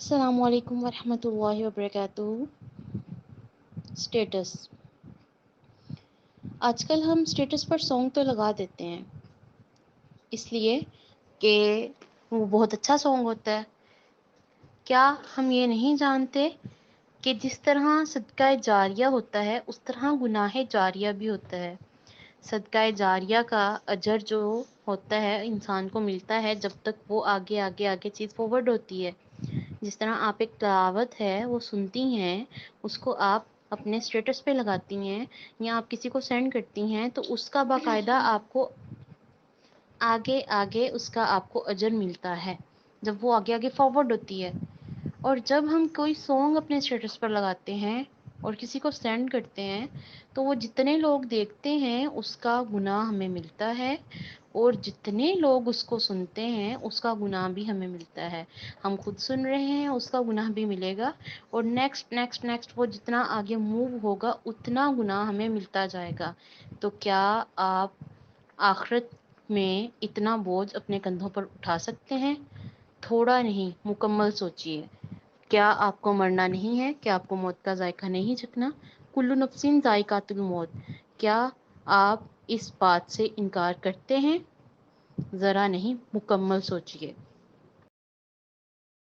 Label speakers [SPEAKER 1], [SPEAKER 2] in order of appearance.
[SPEAKER 1] السلام علیکم ورحمۃ اللہ وبرکاتہ۔ اسٹیٹس۔ آج کل ہم اسٹیٹس پر سانگ تو لگا دیتے ہیں اس لیے کہ وہ بہت اچھا سانگ ہوتا ہے۔ کیا ہم یہ نہیں جانتے کہ جس طرح صدقہ جاریہ ہوتا ہے اس طرح گناہ جاریہ بھی ہوتا ہے۔ صدقہ جاریہ کا اجر جو ہوتا ہے انسان کو ملتا ہے جب تک وہ آگے آگے آگے چیز فارورڈ ہوتی ہے۔ جس طرح آپ ایک تلاوت ہے وہ سنتی ہیں، اس کو آپ اپنے اسٹیٹس پہ لگاتی ہیں یا آپ کسی کو سینڈ کرتی ہیں تو اس کا باقاعدہ آپ کو آگے آگے اس کا آپ کو اجر ملتا ہے جب وہ آگے آگے فارورڈ ہوتی ہے۔ اور جب ہم کوئی سانگ اپنے اسٹیٹس پر لگاتے ہیں اور کسی کو سینڈ کرتے ہیں تو وہ جتنے لوگ دیکھتے ہیں اس کا گناہ ہمیں ملتا ہے، اور جتنے لوگ اس کو سنتے ہیں اس کا گناہ بھی ہمیں ملتا ہے۔ ہم خود سن رہے ہیں اس کا گناہ بھی ملے گا، اور نیکسٹ وہ جتنا آگے موو ہوگا اتنا گناہ ہمیں ملتا جائے گا۔ تو کیا آپ آخرت میں اتنا بوجھ اپنے کندھوں پر اٹھا سکتے ہیں؟ تھوڑا نہیں، مکمل سوچئے۔ کیا آپ کو مرنا نہیں ہے؟ کیا آپ کو موت کا ذائقہ نہیں چکھنا؟ کل نفس ذائقۃ الموت۔ کیا آپ اس بات سے انکار کرتے ہیں؟ ذرا نہیں، مکمل سوچئے۔